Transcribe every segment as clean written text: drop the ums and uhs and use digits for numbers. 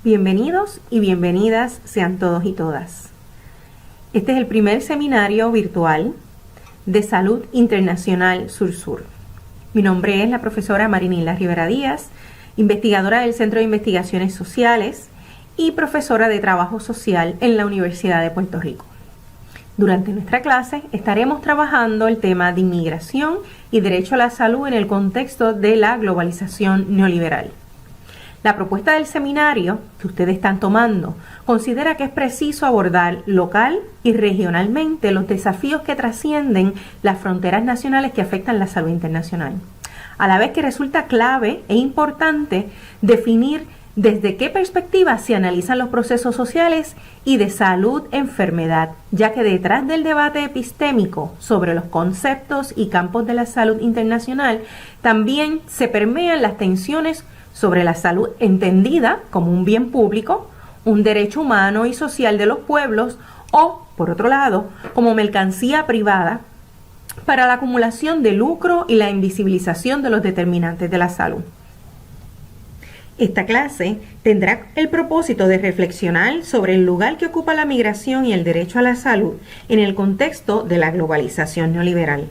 Bienvenidos y bienvenidas sean todos y todas. Este es el primer seminario virtual de Salud Internacional Sur-Sur. Mi nombre es la profesora Marinila Rivera Díaz, investigadora del Centro de Investigaciones Sociales y profesora de Trabajo Social en la Universidad de Puerto Rico. Durante nuestra clase estaremos trabajando el tema de inmigración y derecho a la salud en el contexto de la globalización neoliberal. La propuesta del seminario que ustedes están tomando considera que es preciso abordar local y regionalmente los desafíos que trascienden las fronteras nacionales que afectan la salud internacional, a la vez que resulta clave e importante definir desde qué perspectiva se analizan los procesos sociales y de salud-enfermedad, ya que detrás del debate epistémico sobre los conceptos y campos de la salud internacional también se permean las tensiones sobre la salud entendida como un bien público, un derecho humano y social de los pueblos o, por otro lado, como mercancía privada para la acumulación de lucro y la invisibilización de los determinantes de la salud. Esta clase tendrá el propósito de reflexionar sobre el lugar que ocupa la migración y el derecho a la salud en el contexto de la globalización neoliberal.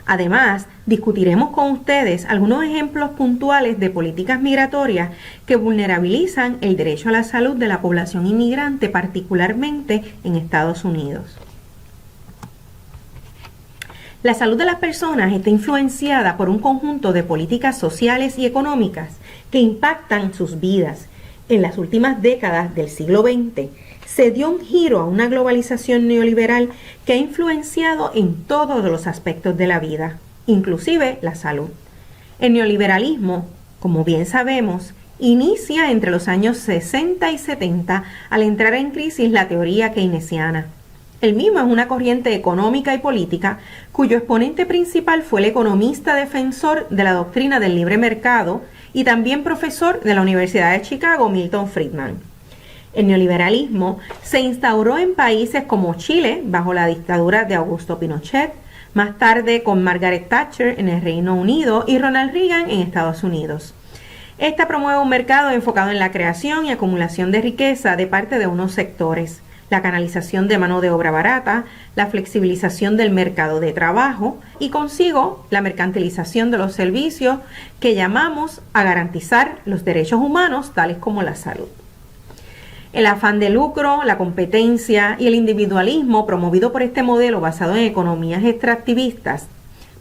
Además, discutiremos con ustedes algunos ejemplos puntuales de políticas migratorias que vulnerabilizan el derecho a la salud de la población inmigrante, particularmente en Estados Unidos. La salud de las personas está influenciada por un conjunto de políticas sociales y económicas que impactan sus vidas. En las últimas décadas del siglo XX, se dio un giro a una globalización neoliberal que ha influenciado en todos los aspectos de la vida, inclusive la salud. El neoliberalismo, como bien sabemos, inicia entre los años 60 y 70 al entrar en crisis la teoría keynesiana. El mismo es una corriente económica y política cuyo exponente principal fue el economista defensor de la doctrina del libre mercado y también profesor de la Universidad de Chicago, Milton Friedman. El neoliberalismo se instauró en países como Chile, bajo la dictadura de Augusto Pinochet, más tarde con Margaret Thatcher en el Reino Unido y Ronald Reagan en Estados Unidos. Esta promueve un mercado enfocado en la creación y acumulación de riqueza de parte de unos sectores, la canalización de mano de obra barata, la flexibilización del mercado de trabajo y consigo la mercantilización de los servicios que llamamos a garantizar los derechos humanos, tales como la salud. El afán de lucro, la competencia y el individualismo promovido por este modelo basado en economías extractivistas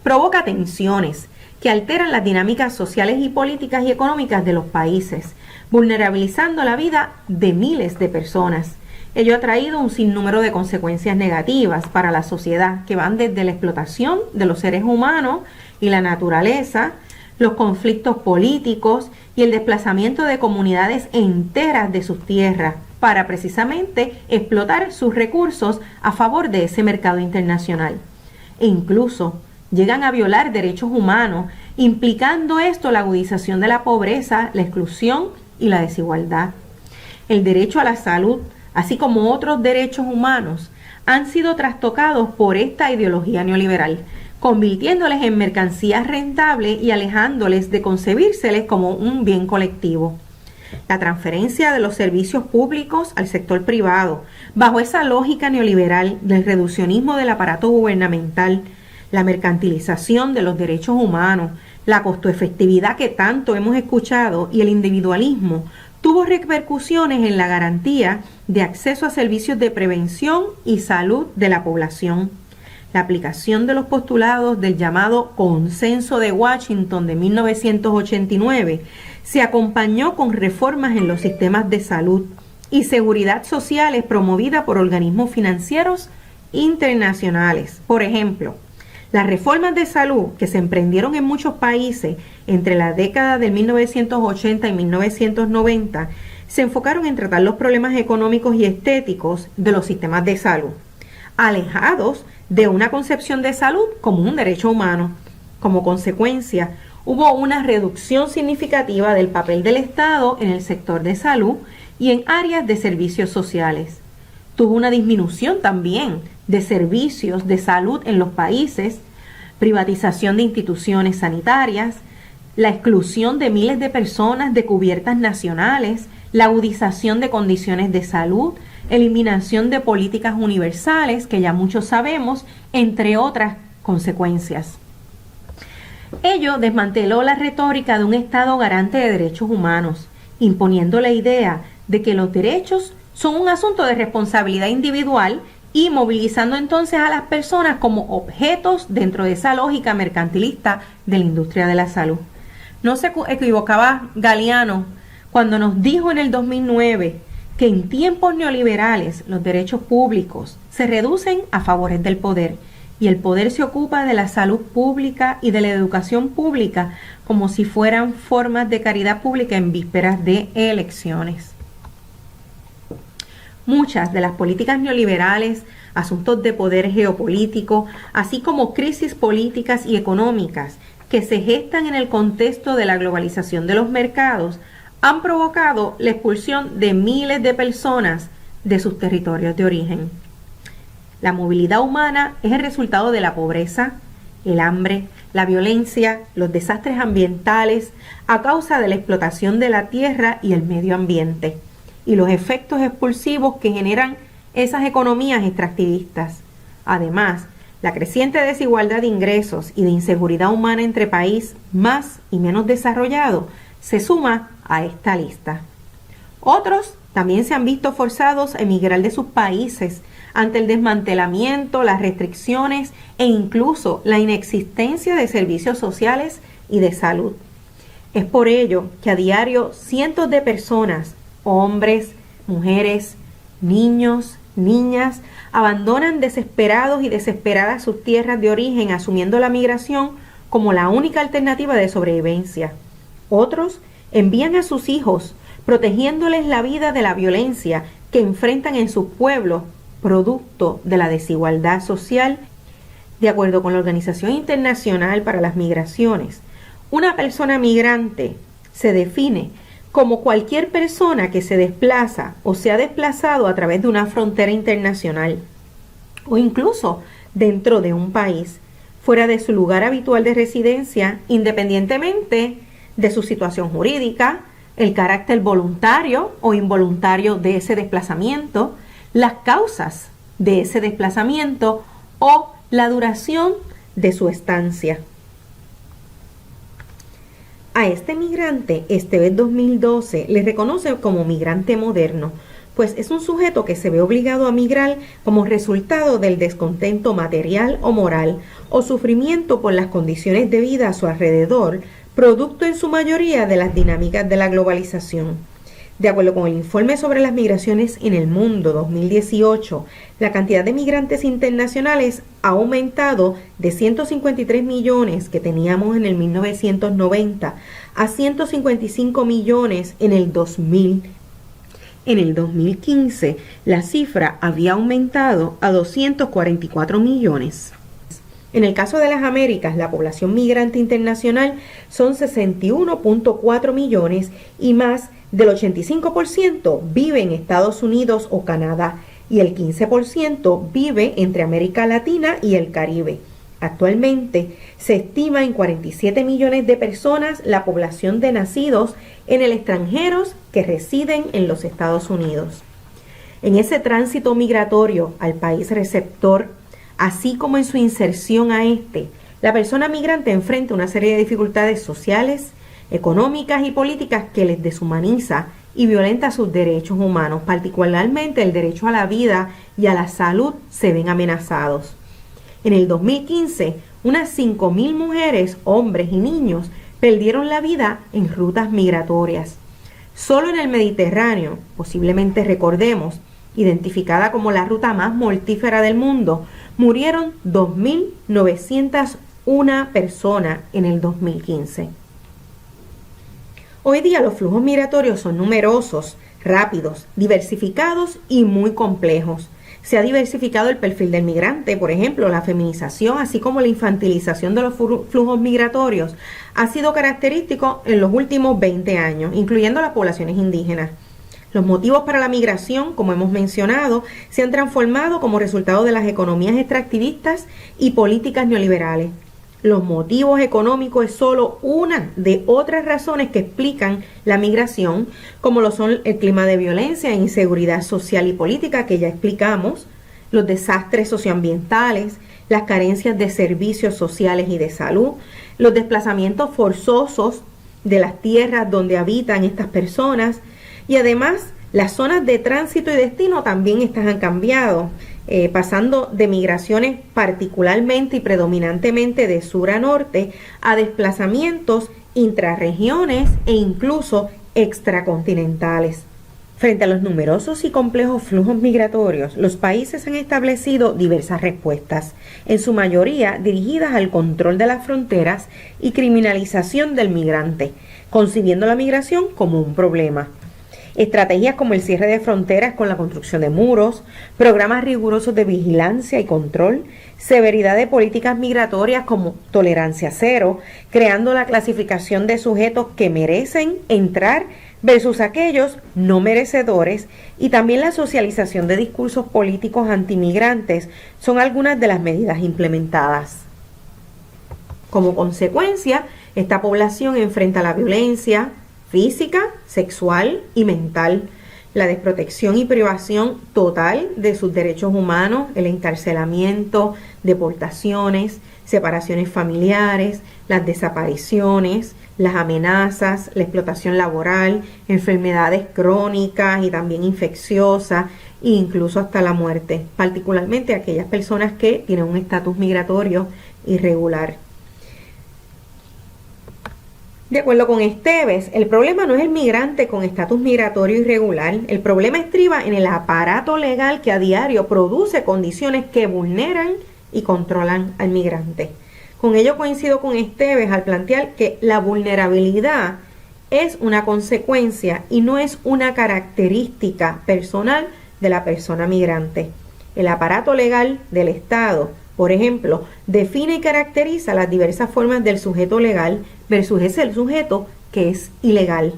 provoca tensiones que alteran las dinámicas sociales y políticas y económicas de los países, vulnerabilizando la vida de miles de personas. Ello ha traído un sinnúmero de consecuencias negativas para la sociedad que van desde la explotación de los seres humanos y la naturaleza, los conflictos políticos y el desplazamiento de comunidades enteras de sus tierras para precisamente explotar sus recursos a favor de ese mercado internacional. E incluso llegan a violar derechos humanos, implicando esto la agudización de la pobreza, la exclusión y la desigualdad. El derecho a la salud, así como otros derechos humanos, han sido trastocados por esta ideología neoliberal, convirtiéndoles en mercancías rentables y alejándoles de concebírseles como un bien colectivo. La transferencia de los servicios públicos al sector privado, bajo esa lógica neoliberal del reduccionismo del aparato gubernamental, la mercantilización de los derechos humanos, la costoefectividad que tanto hemos escuchado y el individualismo, tuvo repercusiones en la garantía de acceso a servicios de prevención y salud de la población. La aplicación de los postulados del llamado Consenso de Washington de 1989 se acompañó con reformas en los sistemas de salud y seguridad sociales promovidas por organismos financieros internacionales. Por ejemplo, las reformas de salud que se emprendieron en muchos países entre la década de 1980 y 1990 se enfocaron en tratar los problemas económicos y estéticos de los sistemas de salud, alejados de una concepción de salud como un derecho humano. Como consecuencia, hubo una reducción significativa del papel del Estado en el sector de salud y en áreas de servicios sociales. Tuvo una disminución también de servicios de salud en los países, privatización de instituciones sanitarias, la exclusión de miles de personas de cubiertas nacionales, la agudización de condiciones de salud, eliminación de políticas universales, que ya muchos sabemos, entre otras consecuencias. Ello desmanteló la retórica de un Estado garante de derechos humanos, imponiendo la idea de que los derechos son un asunto de responsabilidad individual y movilizando entonces a las personas como objetos dentro de esa lógica mercantilista de la industria de la salud. No se equivocaba Galeano cuando nos dijo en el 2009 que en tiempos neoliberales los derechos públicos se reducen a favores del poder y el poder se ocupa de la salud pública y de la educación pública como si fueran formas de caridad pública en vísperas de elecciones. Muchas de las políticas neoliberales, asuntos de poder geopolítico, así como crisis políticas y económicas que se gestan en el contexto de la globalización de los mercados, han provocado la expulsión de miles de personas de sus territorios de origen. La movilidad humana es el resultado de la pobreza, el hambre, la violencia, los desastres ambientales a causa de la explotación de la tierra y el medio ambiente, y los efectos expulsivos que generan esas economías extractivistas. Además, la creciente desigualdad de ingresos y de inseguridad humana entre países más y menos desarrollados se suma a esta lista. Otros también se han visto forzados a emigrar de sus países ante el desmantelamiento, las restricciones e incluso la inexistencia de servicios sociales y de salud. Es por ello que a diario cientos de personas, hombres, mujeres, niños, niñas, abandonan desesperados y desesperadas sus tierras de origen, asumiendo la migración como la única alternativa de sobrevivencia. Otros envían a sus hijos, protegiéndoles la vida de la violencia que enfrentan en sus pueblos, producto de la desigualdad social. De acuerdo con la Organización Internacional para las Migraciones, una persona migrante se define como cualquier persona que se desplaza o se ha desplazado a través de una frontera internacional o incluso dentro de un país, fuera de su lugar habitual de residencia, independientemente de su situación jurídica, el carácter voluntario o involuntario de ese desplazamiento, las causas de ese desplazamiento o la duración de su estancia. A este migrante, Esteves 2012 le reconoce como migrante moderno, pues es un sujeto que se ve obligado a migrar como resultado del descontento material o moral o sufrimiento por las condiciones de vida a su alrededor, producto en su mayoría de las dinámicas de la globalización. De acuerdo con el informe sobre las migraciones en el mundo 2018, la cantidad de migrantes internacionales ha aumentado de 153 millones que teníamos en el 1990 a 155 millones en el 2000. En el 2015, la cifra había aumentado a 244 millones. En el caso de las Américas, la población migrante internacional son 61.4 millones y más del 85% vive en Estados Unidos o Canadá y el 15% vive entre América Latina y el Caribe. Actualmente se estima en 47 millones de personas la población de nacidos en el extranjero que residen en los Estados Unidos. En ese tránsito migratorio al país receptor, así como en su inserción a este, la persona migrante enfrenta una serie de dificultades sociales, económicas y políticas que les deshumaniza y violenta sus derechos humanos, particularmente el derecho a la vida y a la salud se ven amenazados. En el 2015, unas 5.000 mujeres, hombres y niños perdieron la vida en rutas migratorias. Solo en el Mediterráneo, posiblemente recordemos, identificada como la ruta más mortífera del mundo, murieron 2.901 personas en el 2015. Hoy día los flujos migratorios son numerosos, rápidos, diversificados y muy complejos. Se ha diversificado el perfil del migrante, por ejemplo, la feminización, así como la infantilización de los flujos migratorios, ha sido característico en los últimos 20 años, incluyendo las poblaciones indígenas. Los motivos para la migración, como hemos mencionado, se han transformado como resultado de las economías extractivistas y políticas neoliberales. los motivos económicos es solo una de otras razones que explican la migración, como lo son el clima de violencia e inseguridad social y política que ya explicamos, los desastres socioambientales, las carencias de servicios sociales y de salud, los desplazamientos forzosos de las tierras donde habitan estas personas, y además las zonas de tránsito y destino también estas han cambiado, pasando de migraciones particularmente y predominantemente de sur a norte a desplazamientos intrarregiones e incluso extracontinentales. Frente a los numerosos y complejos flujos migratorios, los países han establecido diversas respuestas, en su mayoría dirigidas al control de las fronteras y criminalización del migrante, concibiendo la migración como un problema. Estrategias como el cierre de fronteras con la construcción de muros, programas rigurosos de vigilancia y control, severidad de políticas migratorias como tolerancia cero, creando la clasificación de sujetos que merecen entrar versus aquellos no merecedores, y también la socialización de discursos políticos antimigrantes son algunas de las medidas implementadas. Como consecuencia, esta población enfrenta la violencia física, sexual y mental, la desprotección y privación total de sus derechos humanos, el encarcelamiento, deportaciones, separaciones familiares, las desapariciones, las amenazas, la explotación laboral, enfermedades crónicas y también infecciosas, e incluso hasta la muerte, particularmente aquellas personas que tienen un estatus migratorio irregular. De acuerdo con Esteves, el problema no es el migrante con estatus migratorio irregular, el problema estriba en el aparato legal que a diario produce condiciones que vulneran y controlan al migrante. Con ello coincido con Esteves al plantear que la vulnerabilidad es una consecuencia y no es una característica personal de la persona migrante. El aparato legal del Estado, por ejemplo, define y caracteriza las diversas formas del sujeto legal versus ese sujeto que es ilegal,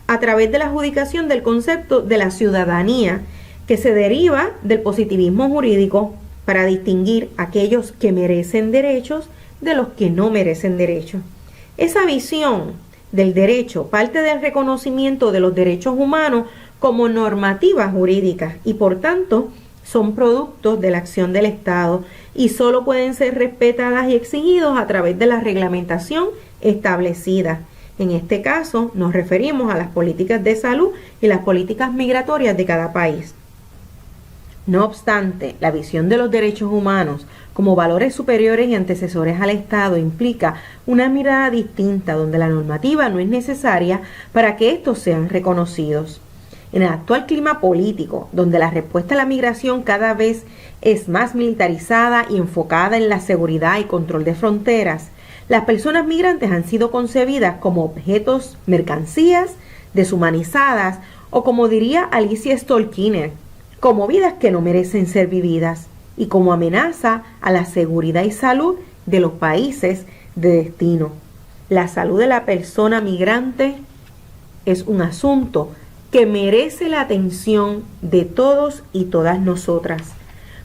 a través de la adjudicación del concepto de la ciudadanía, que se deriva del positivismo jurídico para distinguir aquellos que merecen derechos de los que no merecen derechos. Esa visión del derecho parte del reconocimiento de los derechos humanos como normativas jurídicas y por tanto son productos de la acción del Estado y solo pueden ser respetadas y exigidos a través de la reglamentación establecida. En este caso nos referimos a las políticas de salud y las políticas migratorias de cada país. No obstante, la visión de los derechos humanos como valores superiores y antecesores al Estado implica una mirada distinta donde la normativa no es necesaria para que estos sean reconocidos. En el actual clima político, donde la respuesta a la migración cada vez es más militarizada y enfocada en la seguridad y control de fronteras, las personas migrantes han sido concebidas como objetos, mercancías, deshumanizadas o, como diría Alicia Stolkiner, como vidas que no merecen ser vividas y como amenaza a la seguridad y salud de los países de destino. La salud de la persona migrante es un asunto que merece la atención de todos y todas nosotras,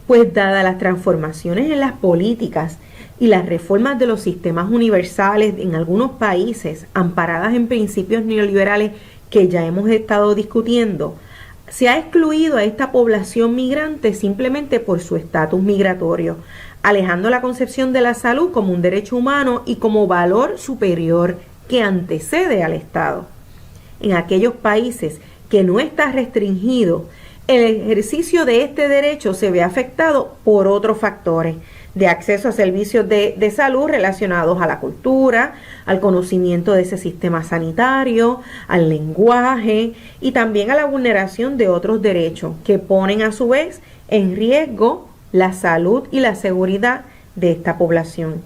pues dadas las transformaciones en las políticas y las reformas de los sistemas universales en algunos países, amparadas en principios neoliberales que ya hemos estado discutiendo, se ha excluido a esta población migrante simplemente por su estatus migratorio, alejando la concepción de la salud como un derecho humano y como valor superior que antecede al Estado. En aquellos países que no está restringido, el ejercicio de este derecho se ve afectado por otros factores de acceso a servicios de salud relacionados a la cultura, al conocimiento de ese sistema sanitario, al lenguaje y también a la vulneración de otros derechos que ponen a su vez en riesgo la salud y la seguridad de esta población.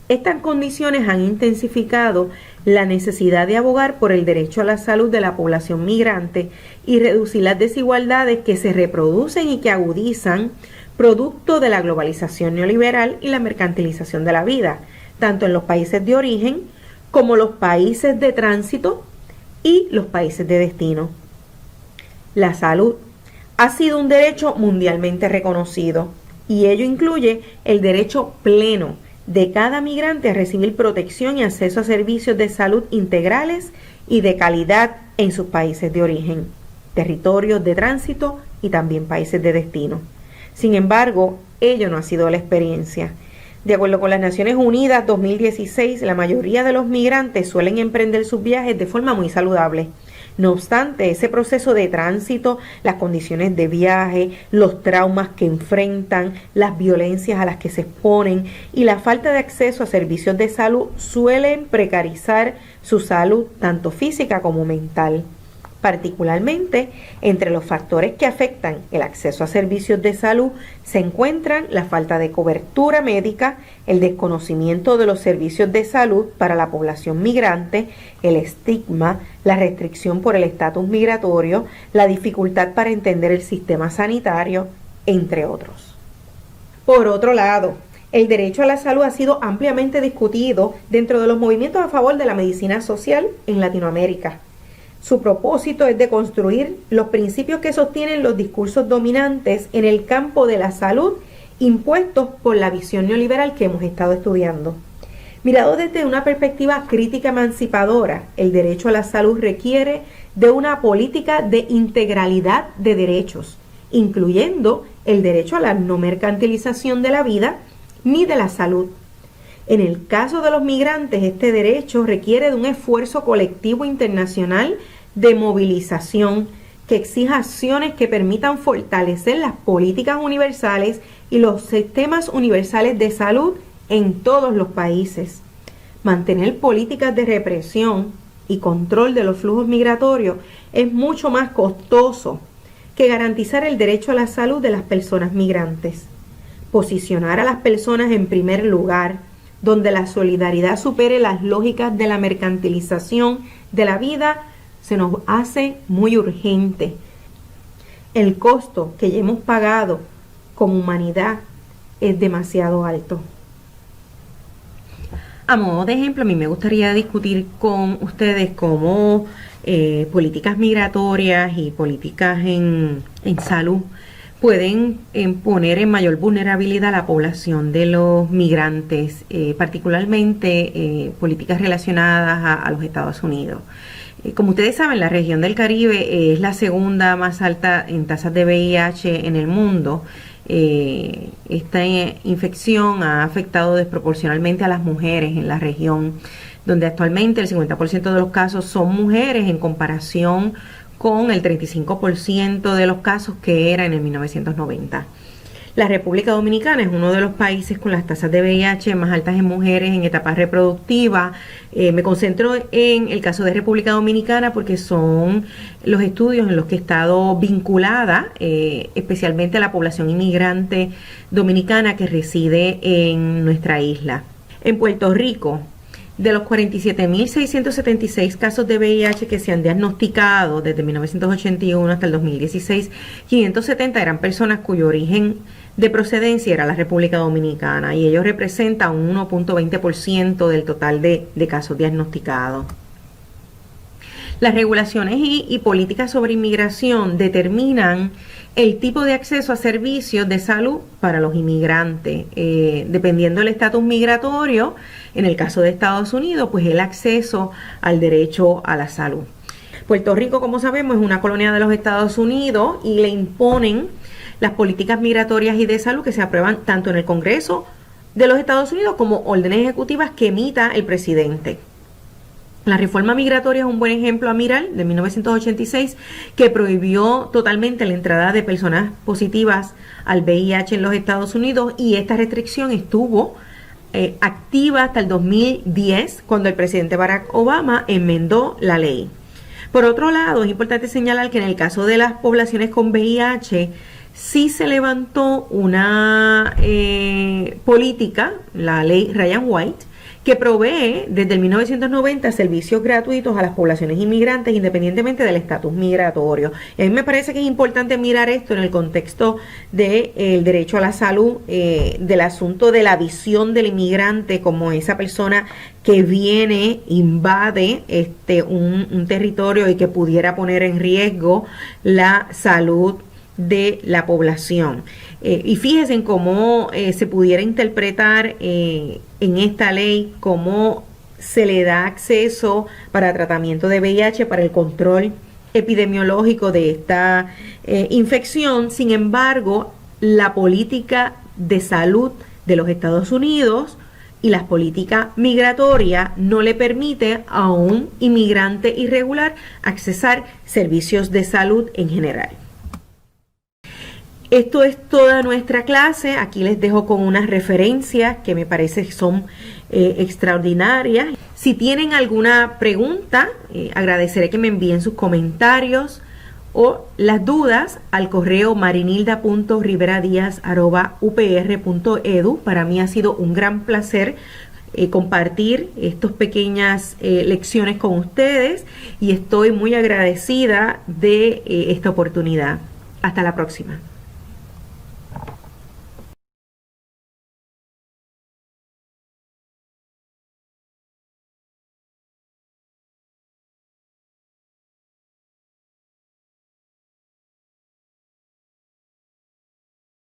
Estas condiciones han intensificado la necesidad de abogar por el derecho a la salud de la población migrante y reducir las desigualdades que se reproducen y que agudizan producto de la globalización neoliberal y la mercantilización de la vida, tanto en los países de origen como los países de tránsito y los países de destino. La salud ha sido un derecho mundialmente reconocido y ello incluye el derecho pleno de cada migrante a recibir protección y acceso a servicios de salud integrales y de calidad en sus países de origen, territorios de tránsito y también países de destino. Sin embargo, ello no ha sido la experiencia. De acuerdo con las Naciones Unidas 2016, la mayoría de los migrantes suelen emprender sus viajes de forma muy saludable. No obstante, ese proceso de tránsito, las condiciones de viaje, los traumas que enfrentan, las violencias a las que se exponen y la falta de acceso a servicios de salud suelen precarizar su salud tanto física como mental. Particularmente, entre los factores que afectan el acceso a servicios de salud se encuentran la falta de cobertura médica, el desconocimiento de los servicios de salud para la población migrante, el estigma, la restricción por el estatus migratorio, la dificultad para entender el sistema sanitario, entre otros. Por otro lado, el derecho a la salud ha sido ampliamente discutido dentro de los movimientos a favor de la medicina social en Latinoamérica. Su propósito es de construir los principios que sostienen los discursos dominantes en el campo de la salud impuestos por la visión neoliberal que hemos estado estudiando. Mirado desde una perspectiva crítica emancipadora, el derecho a la salud requiere de una política de integralidad de derechos, incluyendo el derecho a la no mercantilización de la vida ni de la salud. En el caso de los migrantes, este derecho requiere de un esfuerzo colectivo internacional de movilización que exija acciones que permitan fortalecer las políticas universales y los sistemas universales de salud en todos los países. Mantener políticas de represión y control de los flujos migratorios es mucho más costoso que garantizar el derecho a la salud de las personas migrantes. Posicionar a las personas en primer lugar, donde la solidaridad supere las lógicas de la mercantilización de la vida, se nos hace muy urgente. El costo que ya hemos pagado como humanidad es demasiado alto. A modo de ejemplo, a mí me gustaría discutir con ustedes cómo políticas migratorias y políticas en salud pueden poner en mayor vulnerabilidad a la población de los migrantes, particularmente políticas relacionadas a los Estados Unidos. Como ustedes saben, la región del Caribe es la segunda más alta en tasas de VIH en el mundo. Esta infección ha afectado desproporcionalmente a las mujeres en la región, donde actualmente el 50% de los casos son mujeres en comparación con el 35% de los casos que era en el 1990. La República Dominicana es uno de los países con las tasas de VIH más altas en mujeres en etapa reproductiva. Me concentro en el caso de República Dominicana porque son los estudios en los que he estado vinculada, especialmente a la población inmigrante dominicana que reside en nuestra isla. En Puerto Rico, de los 47.676 casos de VIH que se han diagnosticado desde 1981 hasta el 2016, 570 eran personas cuyo origen de procedencia era la República Dominicana y ellos representan un 1.20% del total de casos diagnosticados. Las regulaciones y políticas sobre inmigración determinan el tipo de acceso a servicios de salud para los inmigrantes. Dependiendo del estatus migratorio, en el caso de Estados Unidos, pues el acceso al derecho a la salud. Puerto Rico, como sabemos, es una colonia de los Estados Unidos y le imponen las políticas migratorias y de salud que se aprueban tanto en el Congreso de los Estados Unidos como órdenes ejecutivas que emita el presidente. La reforma migratoria es un buen ejemplo a mirar, de 1986, que prohibió totalmente la entrada de personas positivas al VIH en los Estados Unidos, y esta restricción estuvo activa hasta el 2010, cuando el presidente Barack Obama enmendó la ley. Por otro lado, es importante señalar que en el caso de las poblaciones con VIH, sí se levantó una política, la ley Ryan White, que provee desde el 1990 servicios gratuitos a las poblaciones inmigrantes independientemente del estatus migratorio. Y a mí me parece que es importante mirar esto en el contexto del derecho a la salud, del asunto de la visión del inmigrante como esa persona que viene, invade un territorio y que pudiera poner en riesgo la salud de la población. Y fíjense en cómo se pudiera interpretar en esta ley cómo se le da acceso para tratamiento de VIH, para el control epidemiológico de esta infección. Sin embargo, la política de salud de los Estados Unidos y las políticas migratorias no le permite a un inmigrante irregular accesar servicios de salud en general. Esto es toda nuestra clase. Aquí les dejo con unas referencias que me parece que son extraordinarias. Si tienen alguna pregunta, agradeceré que me envíen sus comentarios o las dudas al correo marinilda.riveradiaz@upr.edu. Para mí ha sido un gran placer compartir estas pequeñas lecciones con ustedes y estoy muy agradecida de esta oportunidad. Hasta la próxima.